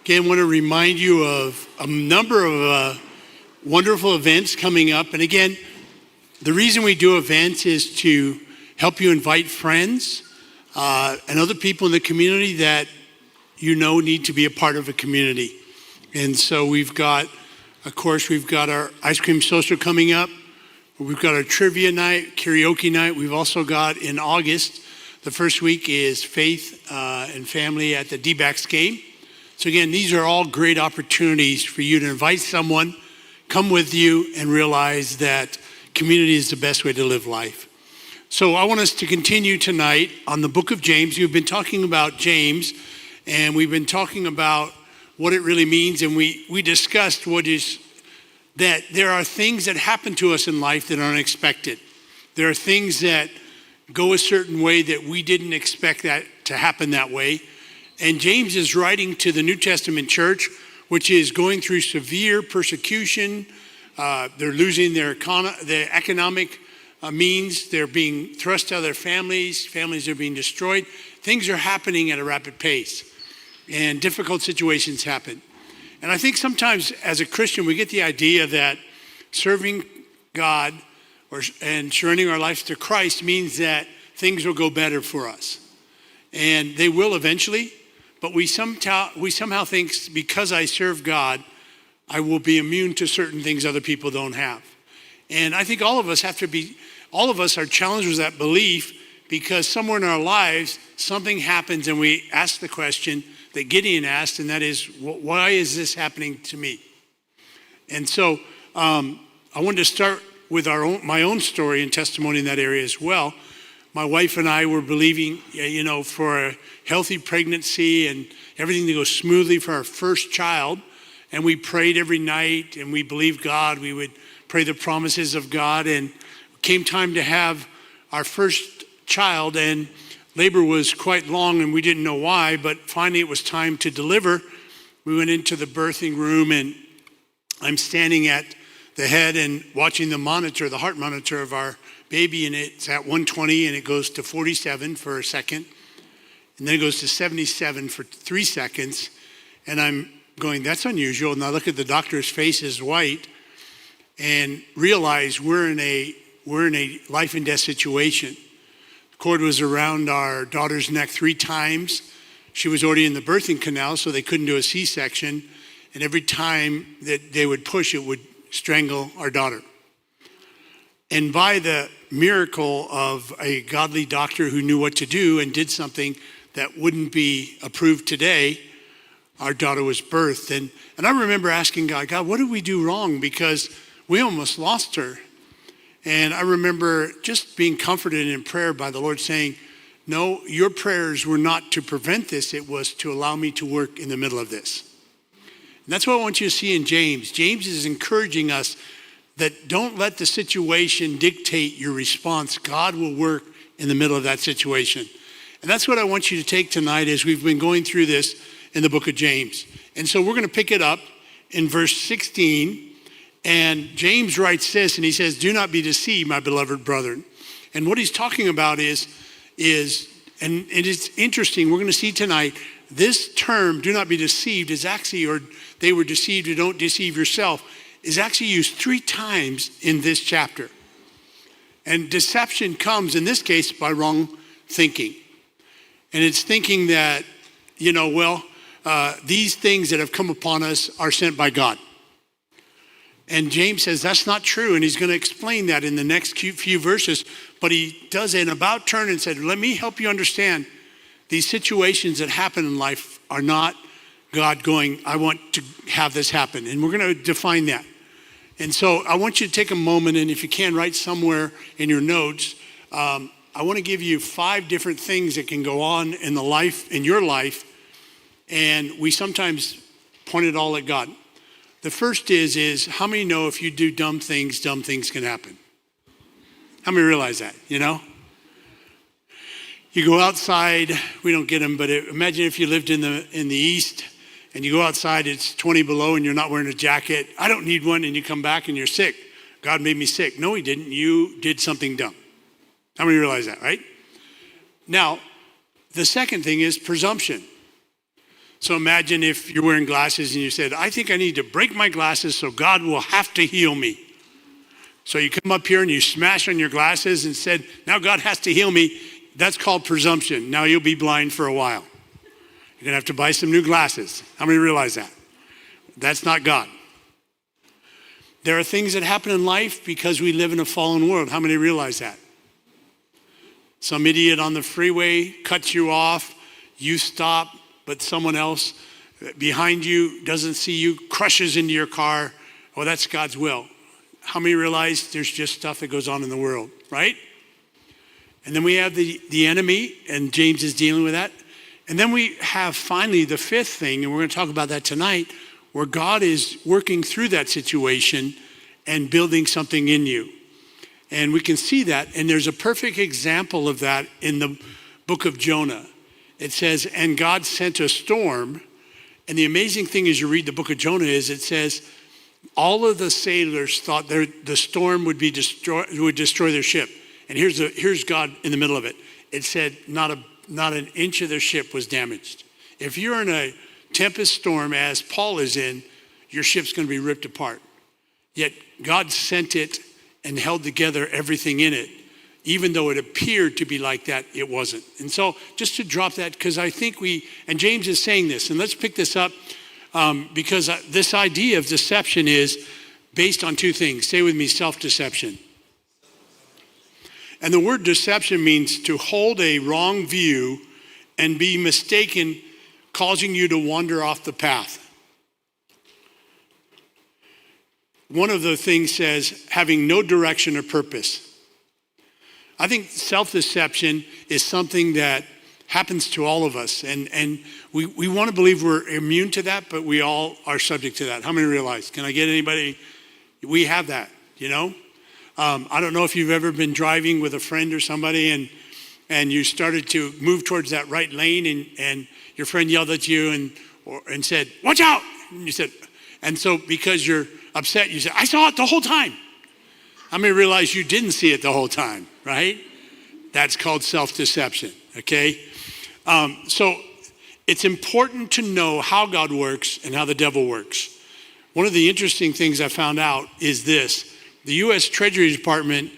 Again, I want to remind you of a number of wonderful events coming up. And again, the reason we do events is to help you invite friends and other people in the community that you know need to be a part of a community. And so we've got our ice cream social coming up. We've got our trivia night, karaoke night. We've also got in August, the first week is faith and family at the D-backs game. So again, these are all great opportunities for you to invite someone, come with you, and realize that community is the best way to live life. So I want us to continue tonight on the book of James. We've been talking about James, and we've been talking about what it really means, and we discussed what is that there are things that happen to us in life that are unexpected. There are things that go a certain way that we didn't expect that to happen that way. And James is writing to the New Testament church, which is going through severe persecution. They're losing their economic means. They're being thrust out of their families. Families are being destroyed. Things are happening at a rapid pace, and difficult situations happen. And I think sometimes as a Christian, we get the idea that serving God and surrendering our lives to Christ means that things will go better for us. And they will eventually, but we somehow think because I serve God, I will be immune to certain things other people don't have. And I think all of us are challenged with that belief because somewhere in our lives, something happens and we ask the question that Gideon asked, and that is, why is this happening to me? And so I wanted to start with my own story and testimony in that area as well. My wife and I were believing, for a healthy pregnancy and everything to go smoothly for our first child. And we prayed every night and we believed God. We would pray the promises of God. And it came time to have our first child, and labor was quite long and we didn't know why, but finally it was time to deliver. We went into the birthing room and I'm standing at the head and watching the heart monitor of our baby, and it's at 120 and it goes to 47 for a second. And then it goes to 77 for 3 seconds. And I'm going, that's unusual. And I look at the doctor's face is white and realize we're in a life and death situation. The cord was around our daughter's neck 3 times. She was already in the birthing canal, so they couldn't do a C-section. And every time that they would push, it would strangle our daughter. And by the miracle of a godly doctor who knew what to do and did something that wouldn't be approved today, our daughter was birthed. And I remember asking God, what did we do wrong? Because we almost lost her. And I remember just being comforted in prayer by the Lord saying, no, your prayers were not to prevent this. It was to allow me to work in the middle of this. And that's what I want you to see in James. James is encouraging us that don't let the situation dictate your response. God will work in the middle of that situation. And that's what I want you to take tonight as we've been going through this in the book of James. And so we're going to pick it up in verse 16. And James writes this, and he says, do not be deceived, my beloved brethren. And what he's talking about is, and it is interesting, we're going to see tonight, this term, do not be deceived, is actually, or they were deceived, or don't deceive yourself, is actually used 3 times in this chapter. And deception comes, in this case, by wrong thinking. And it's thinking that, these things that have come upon us are sent by God. And James says that's not true, and he's going to explain that in the next few verses. But he does an about turn and said, let me help you understand these situations that happen in life are not God going, I want to have this happen. And we're going to define that. And so I want you to take a moment, and if you can, write somewhere in your notes. I want to give you 5 different things that can go on in your life, and we sometimes point it all at God. The first is how many know if you do dumb things can happen? How many realize that, You go outside, we don't get them, but imagine if you lived in the East and you go outside, it's 20 below and you're not wearing a jacket. I don't need one, and you come back and you're sick. God made me sick. No, he didn't. You did something dumb. How many realize that, right? Now, the second thing is presumption. So imagine if you're wearing glasses and you said, I think I need to break my glasses so God will have to heal me. So you come up here and you smash on your glasses and said, now God has to heal me. That's called presumption. Now you'll be blind for a while. You're going to have to buy some new glasses. How many realize that? That's not God. There are things that happen in life because we live in a fallen world. How many realize that? Some idiot on the freeway cuts you off, you stop, but someone else behind you doesn't see you, crushes into your car. Well, that's God's will. How many realize there's just stuff that goes on in the world, right? And then we have the enemy, and James is dealing with that. And then we have finally the fifth thing, and we're going to talk about that tonight, where God is working through that situation and building something in you. And we can see that, and there's a perfect example of that in the book of Jonah. It says, and God sent a storm, and the amazing thing as you read the book of Jonah is it says, all of the sailors thought the storm would destroy their ship. And here's God in the middle of it. It said not an inch of their ship was damaged. If you're in a tempest storm, as Paul is in, your ship's going to be ripped apart. Yet God sent it and held together everything in it. Even though it appeared to be like that, it wasn't. And so just to drop that, because I think and James is saying this, and let's pick this up because this idea of deception is based on two things. Say with me, self-deception. And the word deception means to hold a wrong view and be mistaken, causing you to wander off the path. One of the things says having no direction or purpose. I think self-deception is something that happens to all of us. And we want to believe we're immune to that, but we all are subject to that. How many realize? Can I get anybody? We have that, you know? I don't know if you've ever been driving with a friend or somebody and you started to move towards that right lane and your friend yelled at you and said, watch out. And you said, and so because you're upset, you said, I saw it the whole time. How many realize you didn't see it the whole time, right? That's called self-deception, okay? So it's important to know how God works and how the devil works. One of the interesting things I found out is this. The U.S. Treasury Department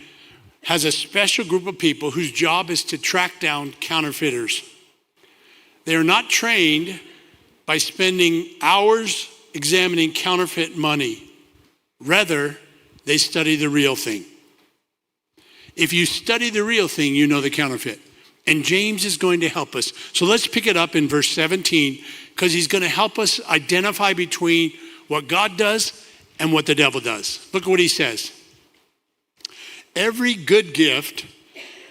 has a special group of people whose job is to track down counterfeiters. They are not trained by spending hours examining counterfeit money. Rather, they study the real thing. If you study the real thing, you know the counterfeit. And James is going to help us. So let's pick it up in verse 17, because he's going to help us identify between what God does and what the devil does. Look at what he says. Every good gift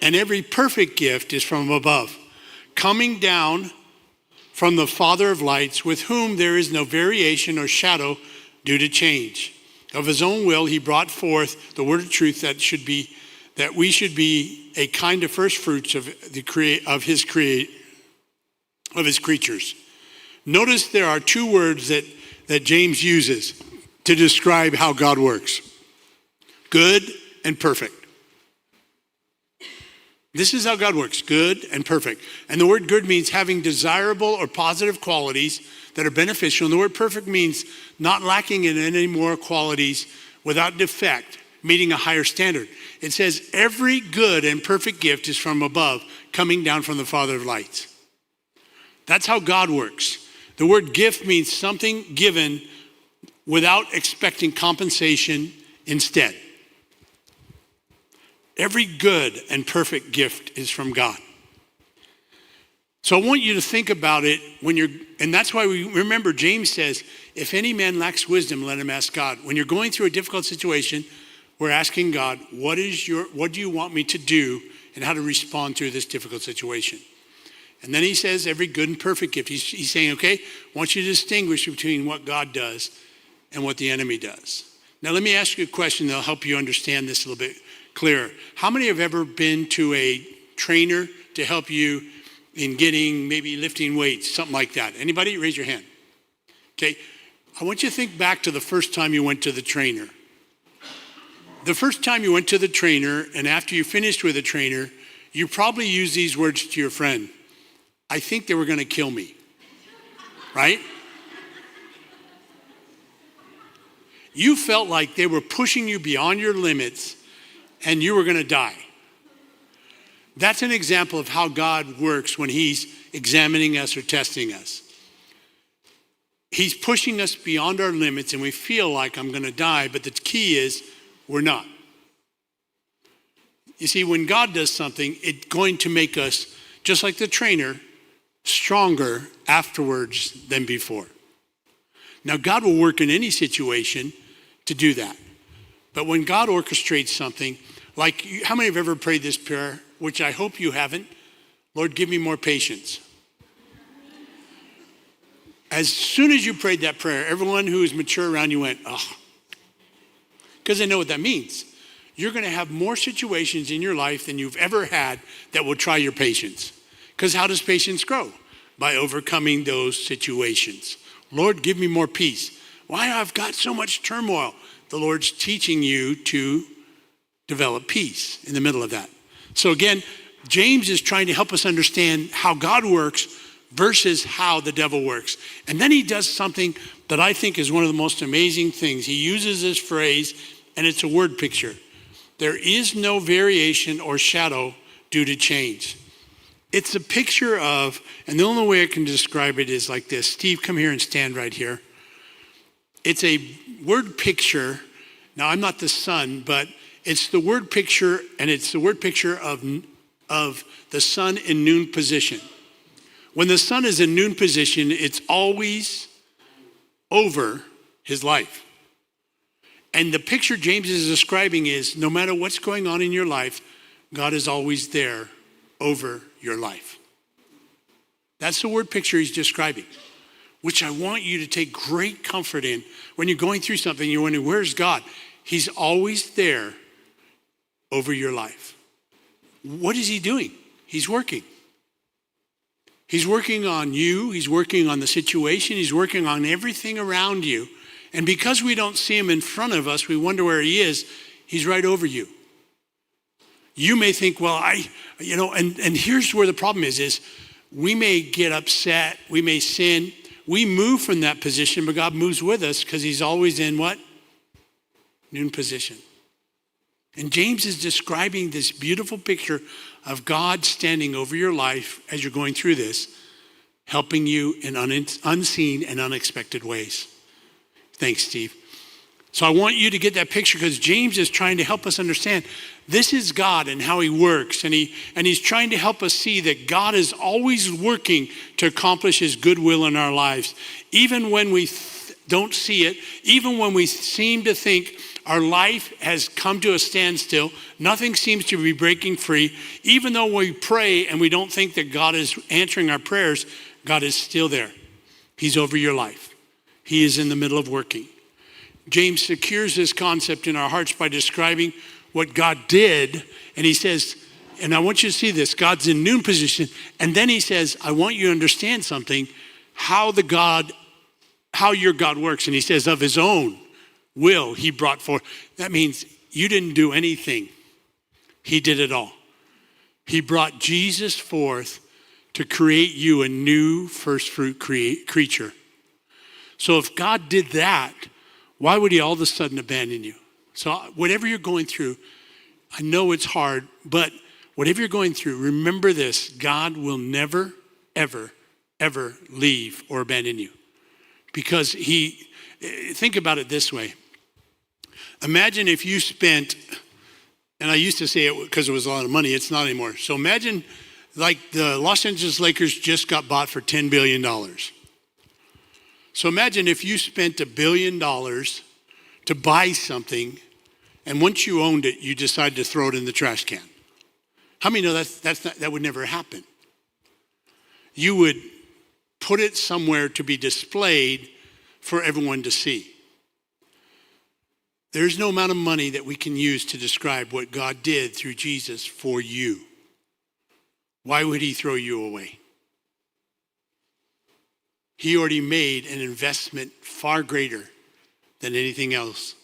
and every perfect gift is from above, coming down from the Father of lights, with whom there is no variation or shadow due to change. Of his own will, he brought forth the word of truth that we should be a kind of first fruits of his creatures. Notice there are two words that James uses to describe how God works. Good and perfect. This is how God works, good and perfect. And the word good means having desirable or positive qualities that are beneficial. And the word perfect means not lacking in any more qualities, without defect, meeting a higher standard. It says every good and perfect gift is from above, coming down from the Father of lights. That's how God works. The word gift means something given without expecting compensation instead. Every good and perfect gift is from God. So I want you to think about it and that's why we remember James says, if any man lacks wisdom, let him ask God. When you're going through a difficult situation, we're asking God, what do you want me to do and how to respond through this difficult situation? And then he says, every good and perfect gift. He's saying, okay, I want you to distinguish between what God does and what the enemy does. Now, let me ask you a question that'll help you understand this a little bit clearer. How many have ever been to a trainer to help you in maybe lifting weights, something like that? Anybody? Raise your hand. Okay. I want you to think back to the first time you went to the trainer. The first time you went to the trainer, and after you finished with the trainer, you probably used these words to your friend. I think they were going to kill me. right? You felt like they were pushing you beyond your limits and you were going to die. That's an example of how God works when he's examining us or testing us. He's pushing us beyond our limits and we feel like I'm going to die, but the key is we're not. You see, when God does something, it's going to make us, just like the trainer, stronger afterwards than before. Now, God will work in any situation to do that. But when God orchestrates something, like how many have ever prayed this prayer, which I hope you haven't? Lord, give me more patience. As soon as you prayed that prayer, everyone who is mature around you went, oh, because they know what that means. You're going to have more situations in your life than you've ever had that will try your patience. Because how does patience grow? By overcoming those situations. Lord, give me more peace. Why I've got so much turmoil? The Lord's teaching you to develop peace in the middle of that. So again, James is trying to help us understand how God works versus how the devil works. And then he does something that I think is one of the most amazing things. He uses this phrase, and it's a word picture. There is no variation or shadow due to change. It's a picture of, and the only way I can describe it is like this. Steve, come here and stand right here. It's a word picture. Now, I'm not the sun, but it's the word picture, and it's the word picture of the sun in noon position. When the sun is in noon position, it's always over his life. And the picture James is describing is no matter what's going on in your life, God is always there over your life. That's the word picture he's describing, which I want you to take great comfort in. When you're going through something, you're wondering, where's God? He's always there over your life. What is he doing? He's working. He's working on you. He's working on the situation. He's working on everything around you. And because we don't see him in front of us, we wonder where he is. He's right over you. You may think, well, and here's where the problem is we may get upset. We may sin. We move from that position, but God moves with us because he's always in what? Noon position. And James is describing this beautiful picture of God standing over your life as you're going through this, helping you in unseen and unexpected ways. Thanks, Steve. So I want you to get that picture because James is trying to help us understand this is God and how he works. And he's trying to help us see that God is always working to accomplish his good will in our lives. Even when we don't see it, even when we seem to think our life has come to a standstill, nothing seems to be breaking free. Even though we pray and we don't think that God is answering our prayers, God is still there. He's over your life. He is in the middle of working. James secures this concept in our hearts by describing what God did. And he says, and I want you to see this, God's in noon position. And then he says, I want you to understand something, how your God works. And he says, of his own will he brought forth. That means you didn't do anything. He did it all. He brought Jesus forth to create you a new first fruit creature. So if God did that, why would he all of a sudden abandon you? So whatever you're going through, I know it's hard, but whatever you're going through, remember this, God will never, ever, ever leave or abandon you. Because think about it this way. Imagine if you spent, and I used to say it because it was a lot of money, it's not anymore. So imagine like the Los Angeles Lakers just got bought for $10 billion. So imagine if you spent $1 billion to buy something, and once you owned it, you decided to throw it in the trash can. How many know that would never happen? You would put it somewhere to be displayed for everyone to see. There's no amount of money that we can use to describe what God did through Jesus for you. Why would he throw you away? He already made an investment far greater than anything else.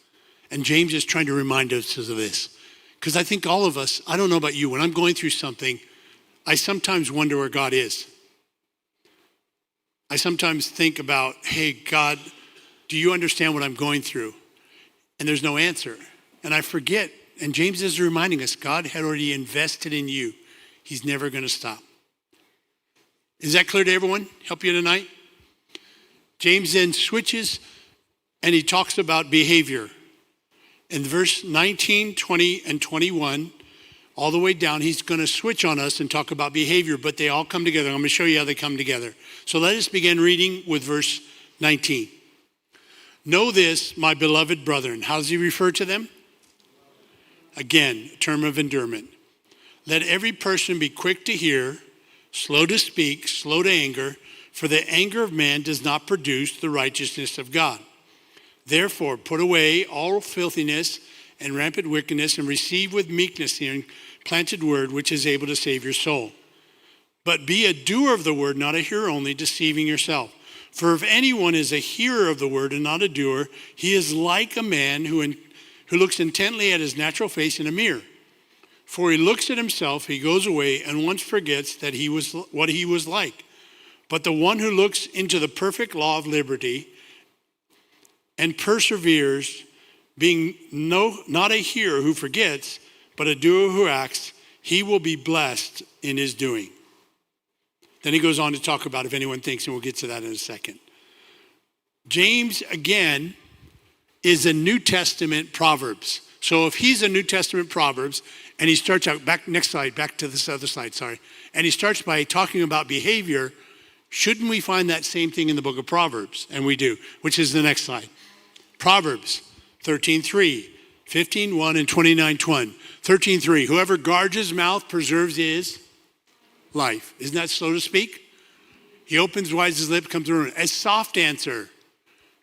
And James is trying to remind us of this. Because I think all of us, I don't know about you, when I'm going through something, I sometimes wonder where God is. I sometimes think about, hey, God, do you understand what I'm going through? And there's no answer. And I forget. And James is reminding us, God had already invested in you. He's never going to stop. Is that clear to everyone? Help you tonight? James then switches and he talks about behavior. In verse 19, 20, and 21, all the way down, he's going to switch on us and talk about behavior, but they all come together. I'm going to show you how they come together. So let us begin reading with verse 19. Know this, my beloved brethren. How does he refer to them? Again, a term of endearment. Let every person be quick to hear, slow to speak, slow to anger, for the anger of man does not produce the righteousness of God. Therefore, put away all filthiness and rampant wickedness and receive with meekness the implanted word which is able to save your soul. But be a doer of the word, not a hearer only, deceiving yourself. For if anyone is a hearer of the word and not a doer, he is like a man who looks intently at his natural face in a mirror. For he looks at himself, he goes away, and once forgets that what he was like. But the one who looks into the perfect law of liberty and perseveres, being not a hearer who forgets, but a doer who acts, he will be blessed in his doing. Then he goes on to talk about if anyone thinks, and we'll get to that in a second. James, again, is a New Testament Proverbs. So if he's a New Testament Proverbs, and he starts out, back to this other slide, sorry. And he starts by talking about behavior, shouldn't we find that same thing in the book of Proverbs? And we do, which is the next slide. Proverbs 13:3, 15:1, and 29:1. 13:3, whoever guards his mouth preserves his life. Isn't that slow to speak? He opens wide his lip, comes through. A soft answer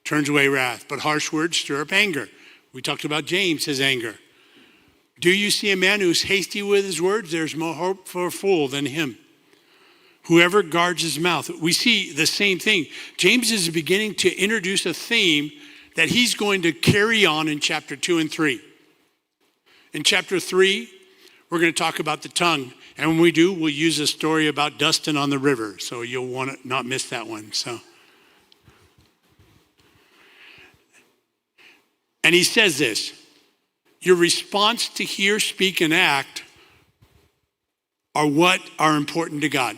turns away wrath, but harsh words stir up anger. We talked about James, his anger. Do you see a man who's hasty with his words? There's more hope for a fool than him. Whoever guards his mouth. We see the same thing. James is beginning to introduce a theme that he's going to carry on in chapter 2 and 3. In chapter 3, we're going to talk about the tongue. And when we do, we'll use a story about Dustin on the river. So you'll want to not miss that one. And he says this, your response to hear, speak, and act are what are important to God.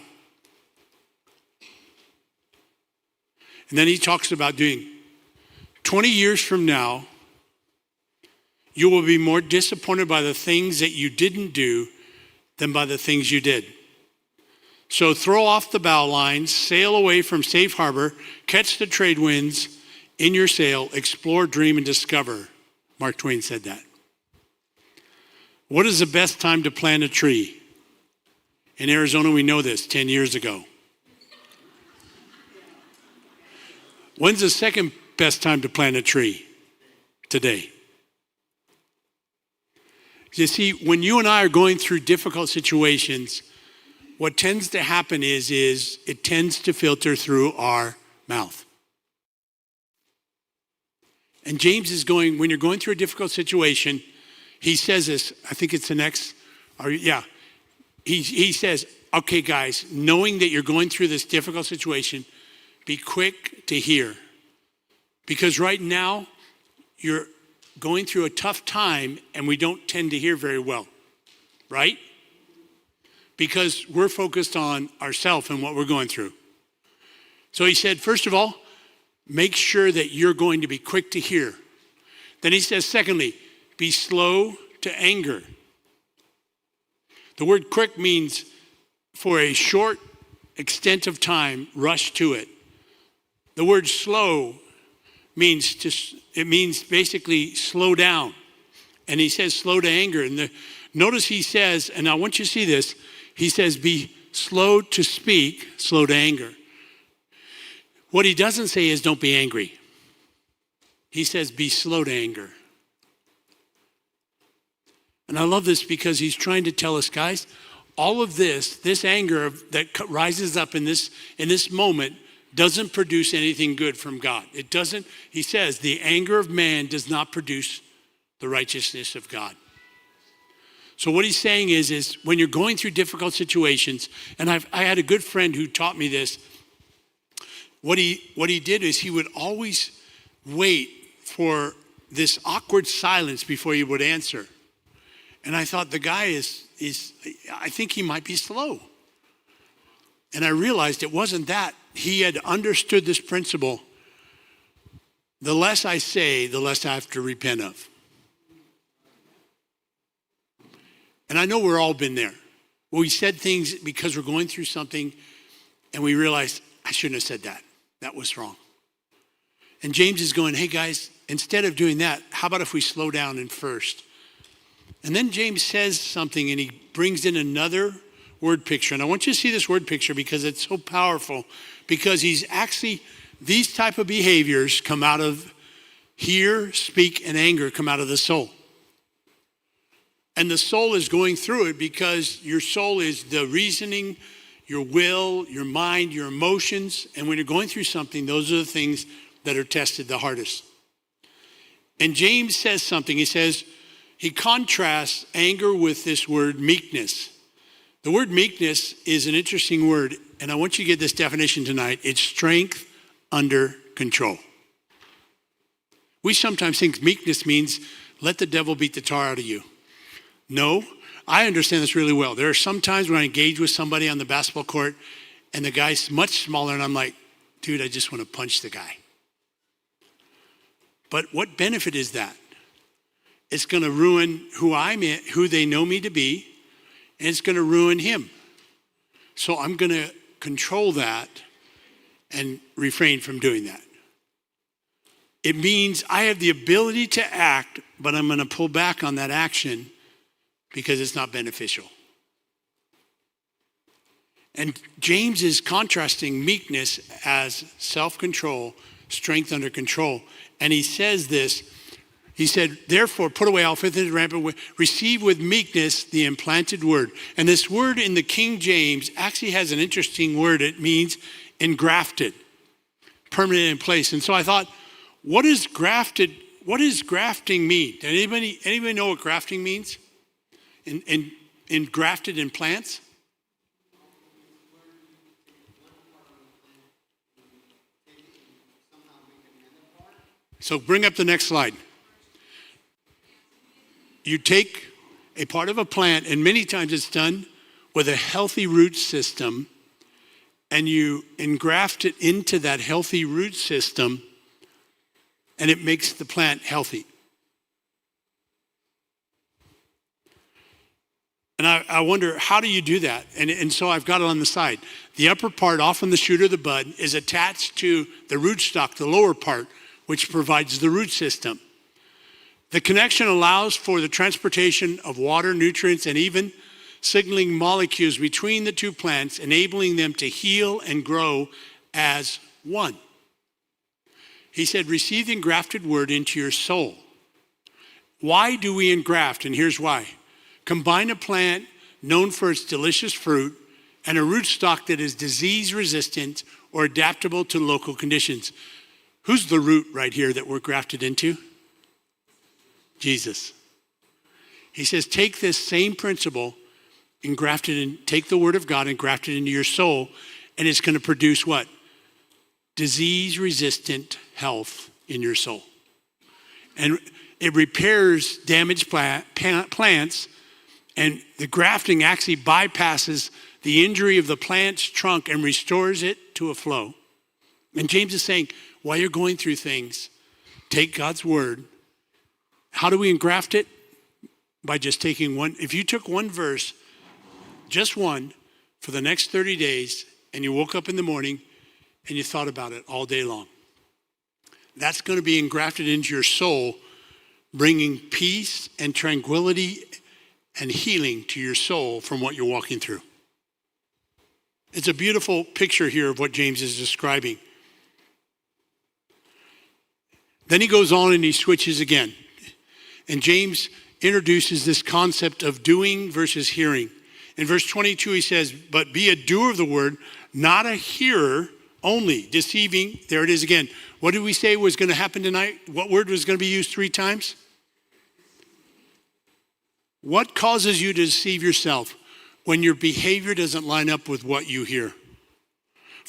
And then he talks about doing 20 years from now, you will be more disappointed by the things that you didn't do than by the things you did. So throw off the bow lines, sail away from safe harbor, catch the trade winds in your sail, explore, dream, and discover. Mark Twain said that. What is the best time to plant a tree? In Arizona, we know this, 10 years ago. When's the second best time to plant a tree? Today. You see, when you and I are going through difficult situations, what tends to happen is it tends to filter through our mouth. And James is going, when you're going through a difficult situation, he says this, I think it's the next, he says, okay guys, knowing that you're going through this difficult situation, be quick to hear. Because right now, you're going through a tough time and we don't tend to hear very well, right? Because we're focused on ourselves and what we're going through. So he said, first of all, make sure that you're going to be quick to hear. Then he says, secondly, be slow to anger. The word quick means for a short extent of time, rush to it. The word slow means basically slow down. And he says slow to anger. And notice he says, and I want you to see this, he says be slow to speak, slow to anger. What he doesn't say is don't be angry. He says be slow to anger. And I love this because he's trying to tell us, guys, all of this anger that rises up in this moment doesn't produce anything good from God. It doesn't, he says, the anger of man does not produce the righteousness of God. So what he's saying is when you're going through difficult situations, and I had a good friend who taught me this, what he did is he would always wait for this awkward silence before he would answer. And I thought, the guy I think he might be slow. And I realized it wasn't that. He had understood this principle. The less I say, the less I have to repent of. And I know we've all been there. Well, we said things because we're going through something and we realized, I shouldn't have said that. That was wrong. And James is going, hey guys, instead of doing that, how about if we slow down and first? And then James says something and he brings in another word picture. And I want you to see this word picture because it's so powerful. Because he's actually, these type of behaviors come out of hear, speak, and anger come out of the soul. And the soul is going through it because your soul is the reasoning, your will, your mind, your emotions. And when you're going through something, those are the things that are tested the hardest. And James says something. He contrasts anger with this word meekness. The word meekness is an interesting word. And I want you to get this definition tonight. It's strength under control. We sometimes think meekness means let the devil beat the tar out of you. No, I understand this really well. There are some times when I engage with somebody on the basketball court and the guy's much smaller and I'm like, dude, I just want to punch the guy. But what benefit is that? It's going to ruin who they know me to be, and it's going to ruin him. So I'm going to control that and refrain from doing that. It means I have the ability to act, but I'm going to pull back on that action because it's not beneficial. And James is contrasting meekness as self-control, strength under control. And he says this, he said, therefore, put away all filthiness and rampant, receive with meekness the implanted word. And this word in the King James actually has an interesting word. It means engrafted, permanent in place. And so I thought, what does grafting mean? Does anybody know what grafting means? Engrafted in plants? So bring up the next slide. You take a part of a plant, and many times it's done with a healthy root system, and you engraft it into that healthy root system, and it makes the plant healthy. And I wonder, how do you do that? And so I've got it on the side. The upper part, often the shoot or the bud, is attached to the rootstock, the lower part, which provides the root system. The connection allows for the transportation of water, nutrients, and even signaling molecules between the two plants, enabling them to heal and grow as one. He said, receive the engrafted word into your soul. Why do we engraft? And here's why. Combine a plant known for its delicious fruit and a rootstock that is disease resistant or adaptable to local conditions. Who's the root right here that we're grafted into? Jesus. He says, take this same principle and graft it in, take the word of God and graft it into your soul, and it's going to produce what? Disease-resistant health in your soul. And it repairs damaged plants, and the grafting actually bypasses the injury of the plant's trunk and restores it to a flow. And James is saying, while you're going through things, take God's word. How do we engraft it? By just taking one. If you took one verse, just one, for the next 30 days, and you woke up in the morning and you thought about it all day long, that's going to be engrafted into your soul, bringing peace and tranquility and healing to your soul from what you're walking through. It's a beautiful picture here of what James is describing. Then he goes on and he switches again. And James introduces this concept of doing versus hearing. In verse 22, he says, but be a doer of the word, not a hearer only, deceiving. There it is again. What did we say was going to happen tonight? What word was going to be used 3 times? What causes you to deceive yourself? When your behavior doesn't line up with what you hear.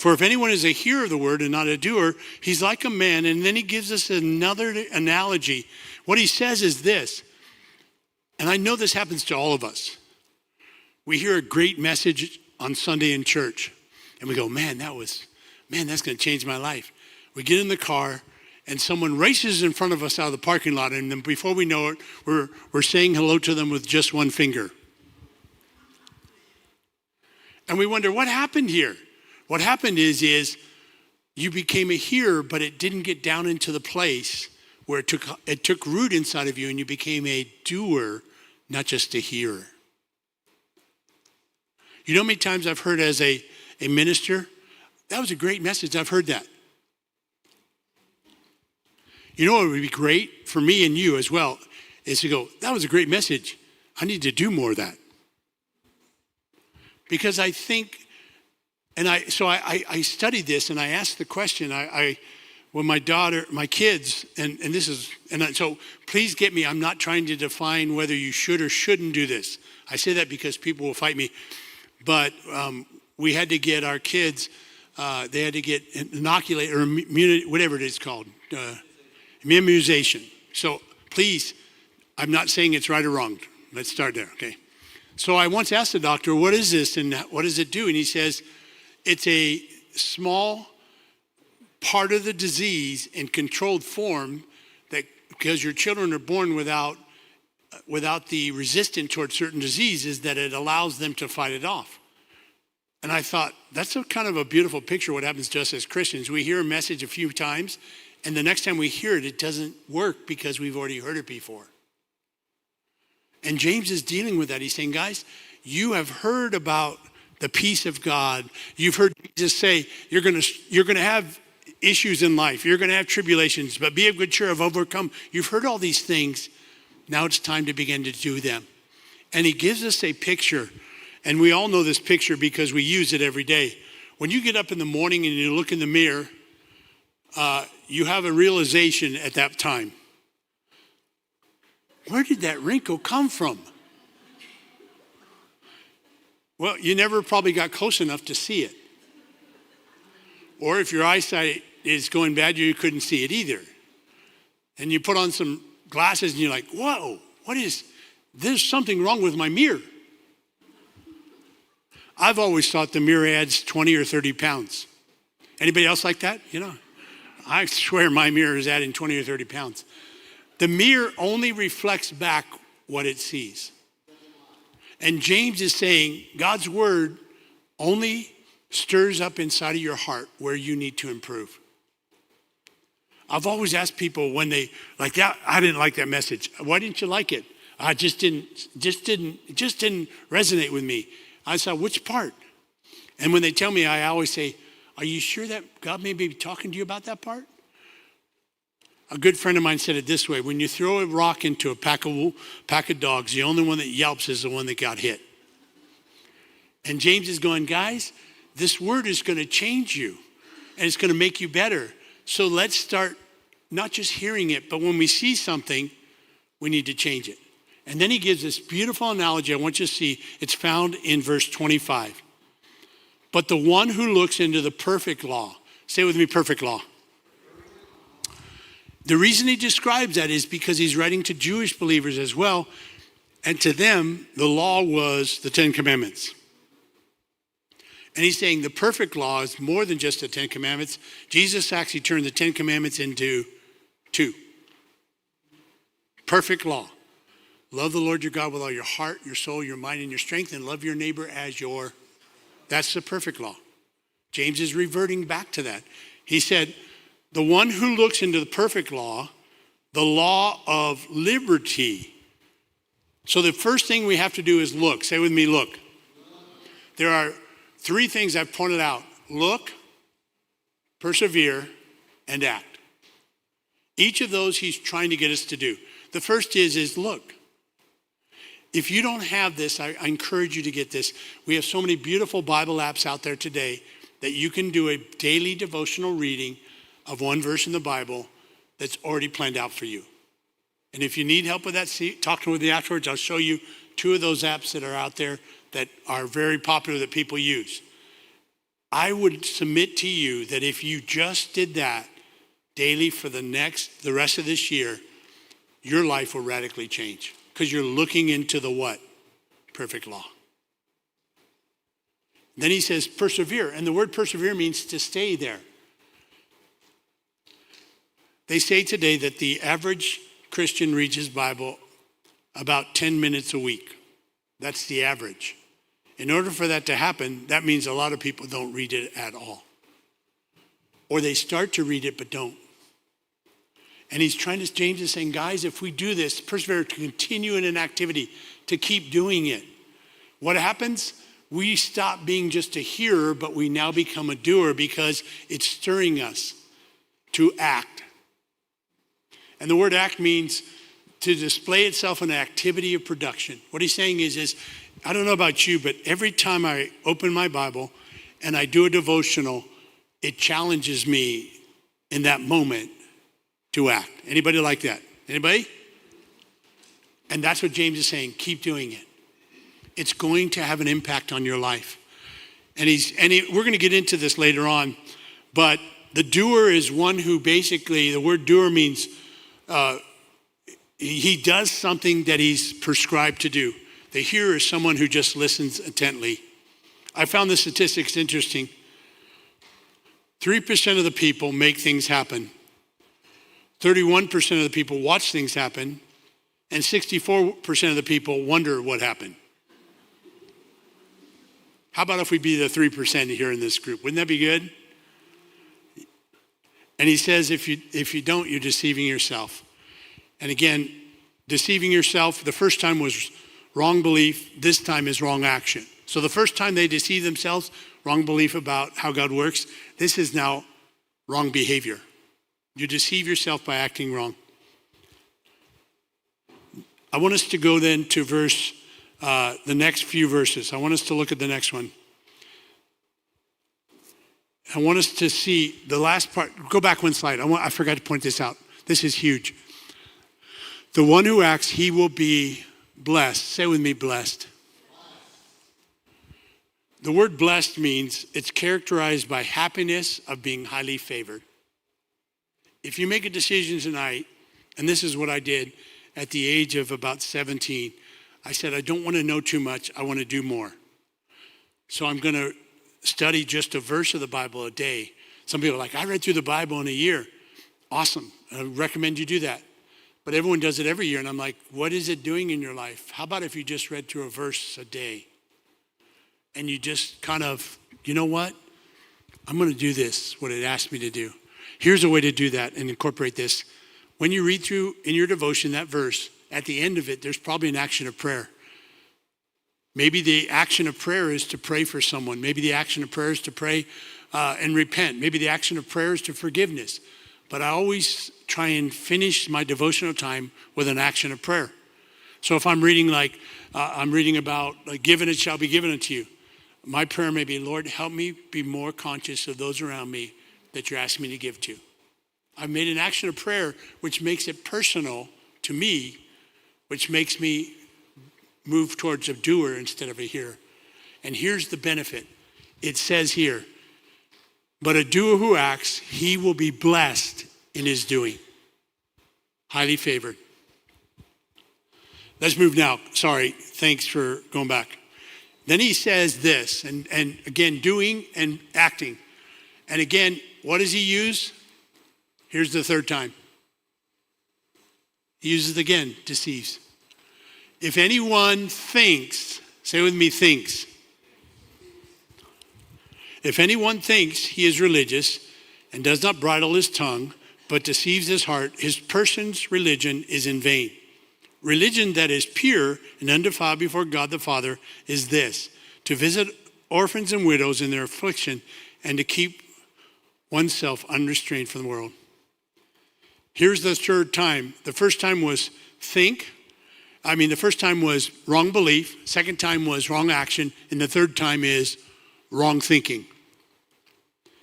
For if anyone is a hearer of the word and not a doer, he's like a man. And then he gives us another analogy. What he says is this, and I know this happens to all of us. We hear a great message on Sunday in church, and we go, man, that's going to change my life. We get in the car, and someone races in front of us out of the parking lot, and then before we know it, we're saying hello to them with just one finger. And we wonder, what happened here? What happened is you became a hearer, but it didn't get down into the place where it took root inside of you, and you became a doer, not just a hearer. You know how many times I've heard as a minister, that was a great message, I've heard that. You know what would be great for me and you as well, is to go, that was a great message. I need to do more of that. Because I think, and I studied this and I asked the question, when my kids, so please get me, I'm not trying to define whether you should or shouldn't do this. I say that because people will fight me. But we had to get our kids, they had to get inoculated or whatever it is called, immunization. So please, I'm not saying it's right or wrong. Let's start there, okay? So I once asked the doctor, what is this and what does it do? And he says, it's a small part of the disease in controlled form that because your children are born without the resistance towards certain diseases, that it allows them to fight it off. And I thought, that's a kind of a beautiful picture of what happens to us as Christians. We hear a message a few times, and the next time we hear it, it doesn't work because we've already heard it before. And James is dealing with that. He's saying, guys, you have heard about the peace of God. You've heard Jesus say, you're going to have issues in life. You're going to have tribulations, but be of good cheer, I've overcome. You've heard all these things. Now it's time to begin to do them. And he gives us a picture, and we all know this picture because we use it every day. When you get up in the morning and you look in the mirror, you have a realization at that time. Where did that wrinkle come from? Well, you never probably got close enough to see it. Or if your eyesight is going bad, you couldn't see it either. And you put on some glasses and you're like, whoa, there's something wrong with my mirror. I've always thought the mirror adds 20 or 30 pounds. Anybody else like that? You know, I swear my mirror is adding 20 or 30 pounds. The mirror only reflects back what it sees. And James is saying God's word only stirs up inside of your heart where you need to improve. I've always asked people when they like that, I didn't like that message. Why didn't you like it? It just didn't resonate with me. I said, which part? And when they tell me, I always say, are you sure that God may be talking to you about that part? A good friend of mine said it this way: when you throw a rock into a pack of dogs, the only one that yelps is the one that got hit. And James is going, guys, this word is going to change you and it's going to make you better. So let's start not just hearing it, but when we see something, we need to change it. And then he gives this beautiful analogy I want you to see. It's found in verse 25. But the one who looks into the perfect law, say with me, perfect law. The reason he describes that is because he's writing to Jewish believers as well. And to them, the law was the 10 Commandments. And he's saying the perfect law is more than just the 10 Commandments. Jesus actually turned the 10 Commandments into 2. Perfect law. Love the Lord your God with all your heart, your soul, your mind, and your strength, and love your neighbor as your. That's the perfect law. James is reverting back to that. He said, the one who looks into the perfect law, the law of liberty. So the first thing we have to do is look. Say with me, look. There are 3 things I've pointed out. Look, persevere, and act. Each of those he's trying to get us to do. The first is look. If you don't have this, I encourage you to get this. We have so many beautiful Bible apps out there today that you can do a daily devotional reading of one verse in the Bible that's already planned out for you. And if you need help with that, talk to me afterwards. I'll show you 2 of those apps that are out there that are very popular that people use. I would submit to you that if you just did that daily for the rest of this year, your life will radically change because you're looking into the what? Perfect law. Then he says persevere, and the word persevere means to stay there. They say today that the average Christian reads his Bible about 10 minutes a week. That's the average. In order for that to happen, that means a lot of people don't read it at all. Or they start to read it but don't. And James is saying, guys, if we do this, persevere, to continue in an activity, to keep doing it, what happens? We stop being just a hearer, but we now become a doer because it's stirring us to act. And the word act means to display itself in an activity of production. What he's saying is, I don't know about you, but every time I open my Bible and I do a devotional, it challenges me in that moment to act. Anybody like that? Anybody? And that's what James is saying. Keep doing it. It's going to have an impact on your life. And we're going to get into this later on, but the doer is one who basically, the word doer means he does something that he's prescribed to do. The hearer is someone who just listens intently. I found the statistics interesting. 3% of the people make things happen. 31% of the people watch things happen. And 64% of the people wonder what happened. How about if we be the 3% here in this group? Wouldn't that be good? And he says, if you don't, you're deceiving yourself. And again, deceiving yourself, the first time was wrong belief, this time is wrong action. So the first time they deceive themselves, wrong belief about how God works, this is now wrong behavior. You deceive yourself by acting wrong. I want us to go then to the next few verses. I want us to look at the next one. I want us to see the last part. Go back one slide. I forgot to point this out. This is huge. The one who acts, he will be blessed. Say with me, blessed. The word blessed means it's characterized by happiness of being highly favored. If you make a decision tonight, and this is what I did at the age of about 17, I said, I don't want to know too much. I want to do more. So I'm going to study just a verse of the Bible a day. Some people are like, I read through the Bible in a year. Awesome. I recommend you do that. But everyone does it every year. And I'm like, what is it doing in your life? How about if you just read through a verse a day? And you just kind of, you know what? I'm going to do this, what it asked me to do. Here's a way to do that and incorporate this. When you read through in your devotion that verse, at the end of it, there's probably an action of prayer. Maybe the action of prayer is to pray for someone. Maybe the action of prayer is to pray and repent. Maybe the action of prayer is to forgiveness. But I always try and finish my devotional time with an action of prayer. So if I'm reading about given it shall be given unto you. My prayer may be, Lord, help me be more conscious of those around me that you're asking me to give to. I've made an action of prayer which makes it personal to me, which makes me move towards a doer instead of a hearer. And here's the benefit. It says here, but a doer who acts, he will be blessed in his doing. Highly favored. Let's move now. Sorry, thanks for going back. Then he says this, and again, doing and acting. And again, what does he use? Here's the third time. He uses it again, deceives. If anyone thinks, say with me, thinks. If anyone thinks he is religious and does not bridle his tongue, but deceives his heart, his person's religion is in vain. Religion that is pure and undefiled before God the Father is this, to visit orphans and widows in their affliction and to keep oneself unrestrained from the world. Here's the third time. The first time was the first time was wrong belief. Second time was wrong action. And the third time is wrong thinking.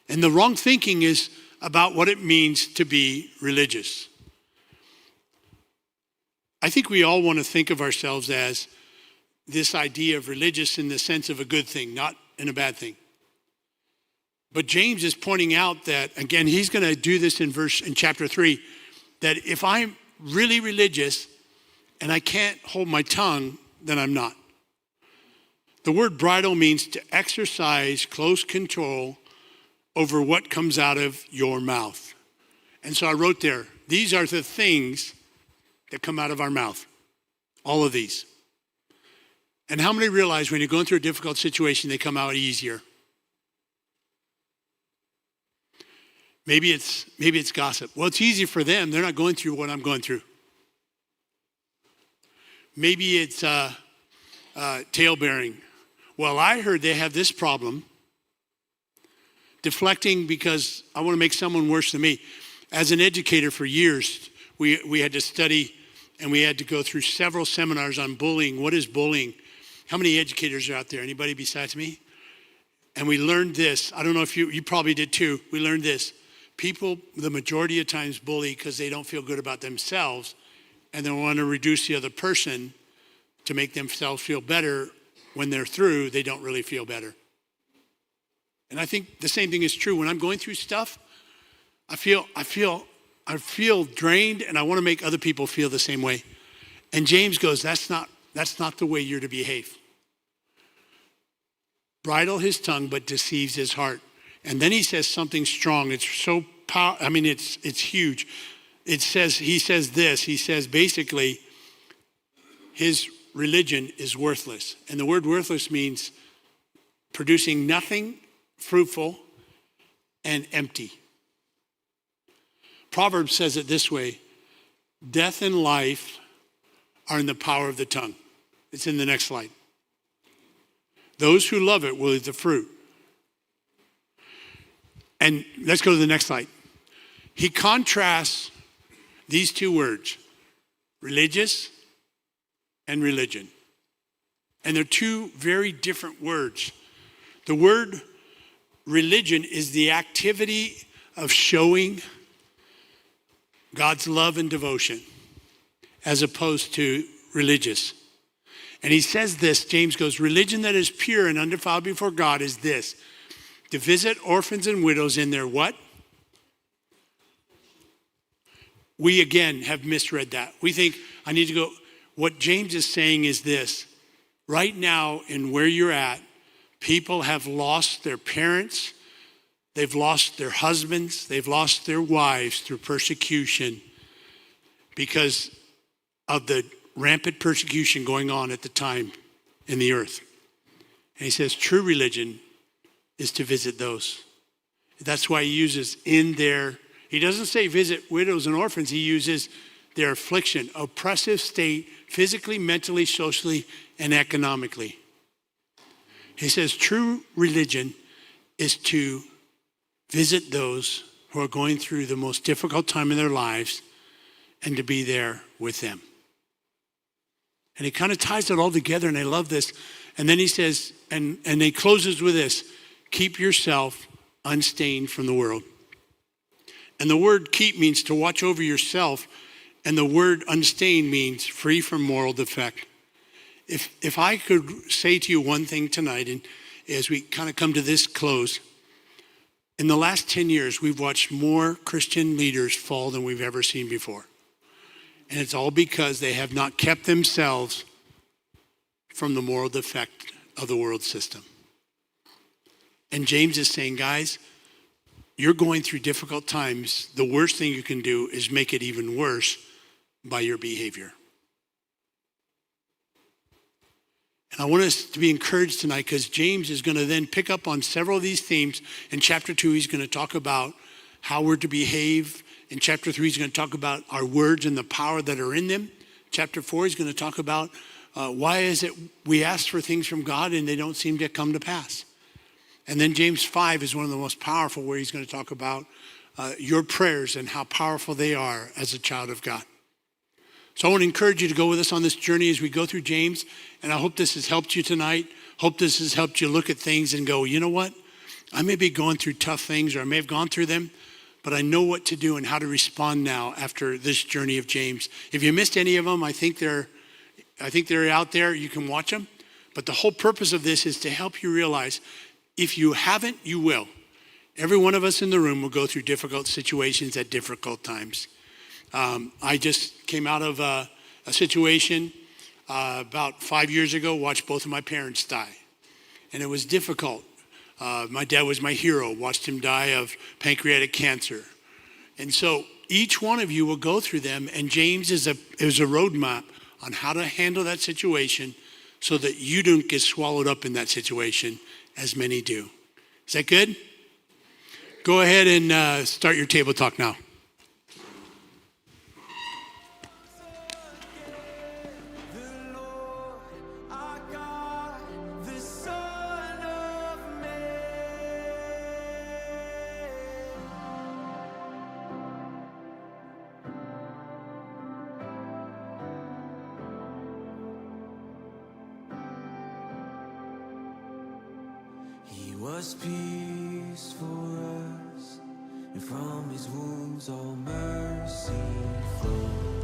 And the wrong thinking is about what it means to be religious. I think we all want to think of ourselves as this idea of religious in the sense of a good thing, not in a bad thing. But James is pointing out that, again, he's going to do this in chapter 3, that if I'm really religious and I can't hold my tongue, then I'm not. The word bridle means to exercise close control over what comes out of your mouth. And so I wrote there, these are the things that come out of our mouth. All of these. And how many realize when you're going through a difficult situation, they come out easier? Maybe it's gossip. Well, it's easy for them. They're not going through what I'm going through. Maybe it's tale-bearing. Well, I heard they have this problem. Deflecting because I want to make someone worse than me. As an educator for years, we had to study and we had to go through several seminars on bullying. What is bullying? How many educators are out there? Anybody besides me? And we learned this. I don't know if you probably did too. We learned this. People, the majority of times, bully because they don't feel good about themselves and they want to reduce the other person to make themselves feel better. When they're through, they don't really feel better. And I think the same thing is true. When I'm going through stuff, I feel drained and I want to make other people feel the same way. And James goes, that's not the way you're to behave. Bridle his tongue, but deceives his heart. And then he says something strong. It's so powerful. I mean, it's huge. He says this. He says basically, his religion is worthless. And the word worthless means producing nothing fruitful and empty. Proverbs says it this way, death and life are in the power of the tongue. It's in the next slide. Those who love it will eat the fruit. And let's go to the next slide. He contrasts these two words, religious and religion. And they're two very different words. The word religion is the activity of showing God's love and devotion as opposed to religious. And he says this, James goes, religion that is pure and undefiled before God is this, to visit orphans and widows in their what? We again have misread that. We think I need to go. What James is saying is this, right now in where you're at, people have lost their parents, they've lost their husbands, they've lost their wives through persecution because of the rampant persecution going on at the time in the earth. And he says true religion is to visit those. That's why he uses he doesn't say visit widows and orphans, he uses their affliction, oppressive state, physically, mentally, socially, and economically. He says true religion is to visit those who are going through the most difficult time in their lives and to be there with them. And he kind of ties it all together, and I love this. And then he says, and he closes with this, keep yourself unstained from the world. And the word keep means to watch over yourself, and the word unstained means free from moral defect. If I could say to you one thing tonight, and as we kind of come to this close, in the last 10 years, we've watched more Christian leaders fall than we've ever seen before. And it's all because they have not kept themselves from the moral defect of the world system. And James is saying, guys, you're going through difficult times. The worst thing you can do is make it even worse by your behavior. And I want us to be encouraged tonight because James is going to then pick up on several of these themes. In chapter 2, he's going to talk about how we're to behave. In chapter 3, he's going to talk about our words and the power that are in them. Chapter 4, he's going to talk about why is it we ask for things from God and they don't seem to come to pass. And then James 5 is one of the most powerful, where he's going to talk about your prayers and how powerful they are as a child of God. So I want to encourage you to go with us on this journey as we go through James. And I hope this has helped you tonight. Hope this has helped you look at things and go, you know what? I may be going through tough things, or I may have gone through them, but I know what to do and how to respond now after this journey of James. If you missed any of them, I think they're out there. You can watch them. But the whole purpose of this is to help you realize if you haven't, you will. Every one of us in the room will go through difficult situations at difficult times. I just came out of a situation about 5 years ago, watched both of my parents die. And it was difficult. My dad was my hero, watched him die of pancreatic cancer. And so each one of you will go through them, and James is a roadmap on how to handle that situation so that you don't get swallowed up in that situation as many do. Is that good? Go ahead and start your table talk now. Was peace for us, and from his wounds all mercy flowed.